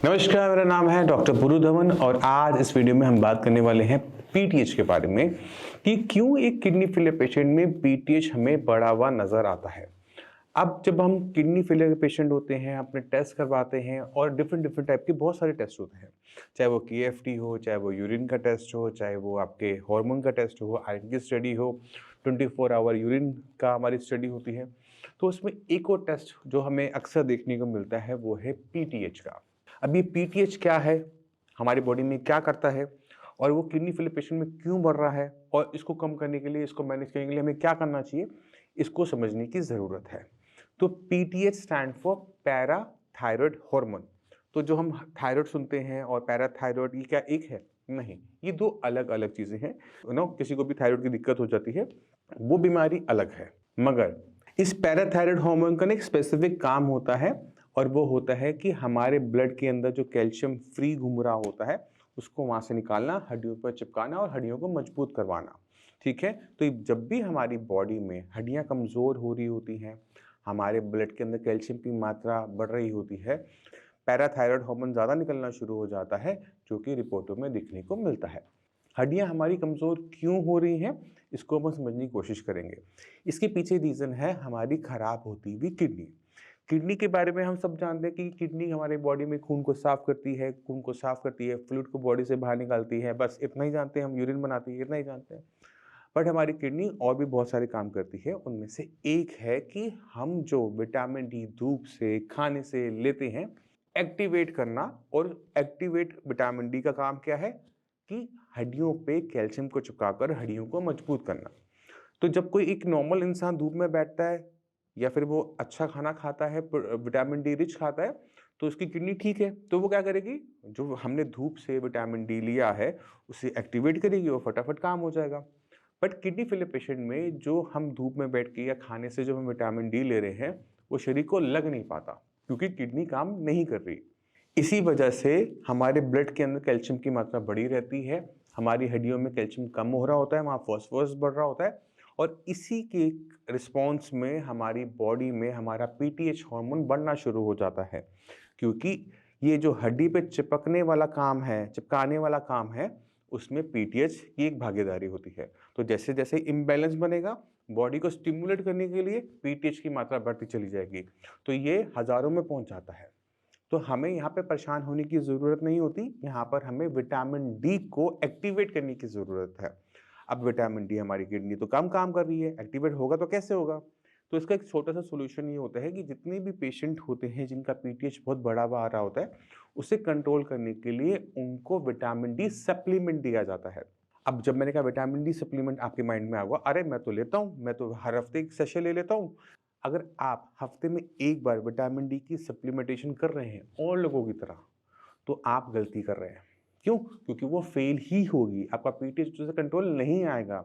नमस्कार, मेरा नाम है डॉक्टर पुरु धवन और आज इस वीडियो में हम बात करने वाले हैं पीटीएच के बारे में कि क्यों एक किडनी फेलियर पेशेंट में पीटीएच हमें बढ़ा हुआ नजर आता है। अब जब हम किडनी फेलियर के पेशेंट होते हैं, अपने टेस्ट करवाते हैं और डिफरेंट डिफरेंट टाइप के बहुत सारे टेस्ट होते हैं, चाहे वो केएफटी हो, चाहे वो यूरिन का टेस्ट हो, चाहे वो आपके हार्मोन का टेस्ट हो, आयरन की स्टडी हो, 24 आवर यूरिन का हमारी स्टडी होती है। तो उसमें एक और टेस्ट जो हमें अक्सर देखने को मिलता है वो है पीटीएच का। अब ये पीटीएच क्या है, हमारी बॉडी में क्या करता है और वो किडनी फेलियर पेशेंट में क्यों बढ़ रहा है और इसको कम करने के लिए, इसको मैनेज करने के लिए हमें क्या करना चाहिए, इसको समझने की ज़रूरत है। तो PTH stand for parathyroid hormone. तो जो हम थायराइड सुनते हैं और पैराथायरॉयड, ये क्या एक है? नहीं, ये दो अलग अलग चीज़ें हैं। किसी को भी थायराइड की दिक्कत हो जाती है, वो बीमारी अलग है। मगर इस पैराथायरॉयड हार्मोन का एक स्पेसिफिक काम होता है और वो होता है कि हमारे ब्लड के अंदर जो कैल्शियम फ्री घूम रहा होता है उसको वहाँ से निकालना, हड्डियों पर चिपकाना और हड्डियों को मजबूत करवाना। ठीक है, तो जब भी हमारी बॉडी में हड्डियाँ कमज़ोर हो रही होती हैं, हमारे ब्लड के अंदर कैल्शियम की मात्रा बढ़ रही होती है, पैराथायरॉयड हार्मोन ज़्यादा निकलना शुरू हो जाता है, जो कि रिपोर्टों में दिखने को मिलता है। हड्डियाँ हमारी कमज़ोर क्यों हो रही हैं, इसको हम समझने की कोशिश करेंगे। इसके पीछे रीज़न है हमारी खराब होती हुई किडनी। किडनी के बारे में हम सब जानते हैं कि किडनी हमारे बॉडी में खून को साफ़ करती है, फ्लूइड को बॉडी से बाहर निकालती है, बस इतना ही जानते हैं हम। यूरिन बनाती है, इतना ही जानते हैं। बट हमारी किडनी और भी बहुत सारे काम करती है। उनमें से एक है कि हम जो विटामिन डी धूप से, खाने से लेते हैं, एक्टिवेट करना। और एक्टिवेट विटामिन डी का काम क्या है कि हड्डियों पे कैल्शियम को चिपकाकर हड्डियों को मजबूत करना। तो जब कोई एक नॉर्मल इंसान धूप में बैठता है या फिर वो अच्छा खाना खाता है, विटामिन डी रिच खाता है, तो उसकी किडनी ठीक है, तो वो क्या करेगी, जो हमने धूप से विटामिन डी लिया है उसे एक्टिवेट करेगी और फटाफट काम हो जाएगा। बट किडनी फेलियर पेशेंट में जो हम धूप में बैठ के या खाने से जो हम विटामिन डी ले रहे हैं वो शरीर को लग नहीं पाता, क्योंकि किडनी काम नहीं कर रही। इसी वजह से हमारे ब्लड के अंदर कैल्शियम की मात्रा बढ़ी रहती है, हमारी हड्डियों में कैल्शियम कम हो रहा होता है, वहाँ फॉस्फोरस बढ़ रहा होता है और इसी के रिस्पॉन्स में हमारी बॉडी में हमारा पीटीएच हार्मोन बढ़ना शुरू हो जाता है। क्योंकि ये जो हड्डी पे चिपकने वाला काम है, चिपकाने वाला काम है, उसमें पीटीएच की एक भागीदारी होती है। तो जैसे जैसे इम्बैलेंस बनेगा, बॉडी को स्टिमुलेट करने के लिए पीटीएच की मात्रा बढ़ती चली जाएगी, तो ये हज़ारों में पहुंच जाता है। तो हमें यहाँ पे परेशान होने की ज़रूरत नहीं होती, यहाँ पर हमें विटामिन डी को एक्टिवेट करने की ज़रूरत है। अब विटामिन डी हमारी किडनी तो कम काम कर रही है, एक्टिवेट होगा तो कैसे होगा? तो इसका एक छोटा सा सोल्यूशन ये होता है कि जितने भी पेशेंट होते हैं जिनका पीटीएच बहुत बड़ा हुआ आ रहा होता है, उसे कंट्रोल करने के लिए उनको विटामिन डी सप्लीमेंट दिया जाता है। अब जब मैंने कहा विटामिन डी सप्लीमेंट, आपके माइंड में आ गया, अरे मैं तो लेता हूँ, मैं तो हर हफ्ते एक सेशे ले लेता हूँ। अगर आप हफ्ते में एक बार विटामिन डी की सप्लीमेंटेशन कर रहे हैं और लोगों की तरह, तो आप गलती कर रहे हैं। क्यों? क्योंकि वो फेल ही होगी, आपका पीटीएच से कंट्रोल नहीं आएगा।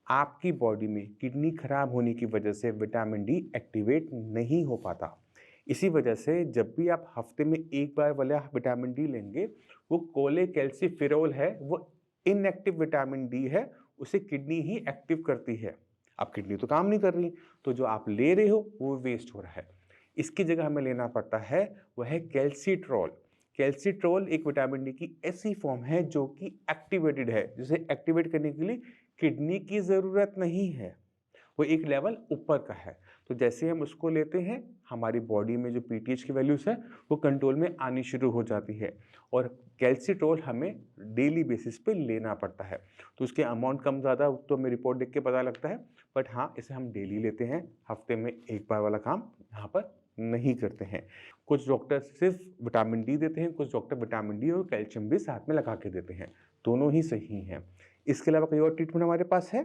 आपकी बॉडी में किडनी खराब होने की वजह से विटामिन डी एक्टिवेट नहीं हो पाता। इसी वजह से जब भी आप हफ्ते में एक बार वाला विटामिन डी लेंगे, वो कोलेकैल्सिफेरॉल है, वो इनएक्टिव विटामिन डी है, उसे किडनी ही एक्टिव करती है। अब किडनी तो काम नहीं कर रही, तो जो आप ले रहे हो वो वेस्ट हो रहा है। इसकी जगह हमें लेना पड़ता है, वह है कैल्सीट्रॉल। कैल्सीट्रॉल एक विटामिन डी की ऐसी फॉर्म है जो कि एक्टिवेटेड है, जिसे एक्टिवेट करने के लिए किडनी की ज़रूरत नहीं है, वो एक लेवल ऊपर का है। तो जैसे हम उसको लेते हैं, हमारी बॉडी में जो पीटीएच की वैल्यूज़ है वो कंट्रोल में आनी शुरू हो जाती है। और कैल्सीट्रॉल हमें डेली बेसिस पे लेना पड़ता है। तो उसके अमाउंट कम ज़्यादा तो हमें रिपोर्ट देख के पता लगता है, बट हाँ, इसे हम डेली लेते हैं, हफ्ते में एक बार वाला काम यहाँ पर नहीं करते हैं। कुछ डॉक्टर सिर्फ विटामिन डी देते हैं, कुछ डॉक्टर विटामिन डी और कैल्शियम भी साथ में लगा के देते हैं, दोनों ही सही हैं। इसके अलावा कोई और ट्रीटमेंट हमारे पास है?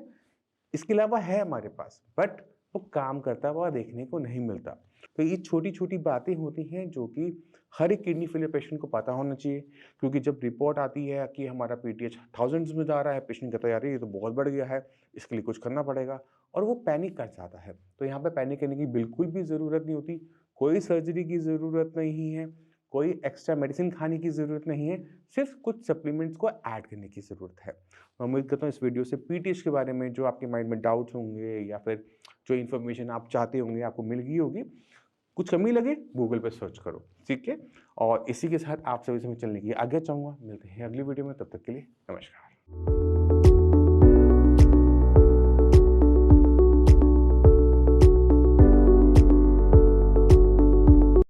इसके अलावा है हमारे पास, बट वो काम करता हुआ देखने को नहीं मिलता। तो ये छोटी छोटी बातें होती हैं जो कि हर एक किडनी फेलियर पेशेंट को पता होना चाहिए। क्योंकि जब रिपोर्ट आती है कि हमारा पीटीएच थाउजेंड्स में जा रहा है, पेशेंट कहता है यार ये तो बहुत बढ़ गया है, इसके लिए कुछ करना पड़ेगा, और वो पैनिक कर जाता है। तो यहाँ पे पैनिक करने की बिल्कुल भी ज़रूरत नहीं होती, कोई सर्जरी की ज़रूरत नहीं है, कोई एक्स्ट्रा मेडिसिन खाने की ज़रूरत नहीं है, सिर्फ कुछ सप्लीमेंट्स को ऐड करने की ज़रूरत है। मैं उम्मीद करता हूँ इस वीडियो से पीटीएच के बारे में जो आपके माइंड में डाउट्स होंगे या फिर जो इन्फॉर्मेशन आप चाहते होंगे आपको मिल गई होगी। कुछ कमी लगे गूगल पे सर्च करो, ठीक है। और इसी के साथ आप सभी से मैं चलने की आज्ञा चाहूँगा। मिलते हैं अगली वीडियो में, तब तक के लिए नमस्कार।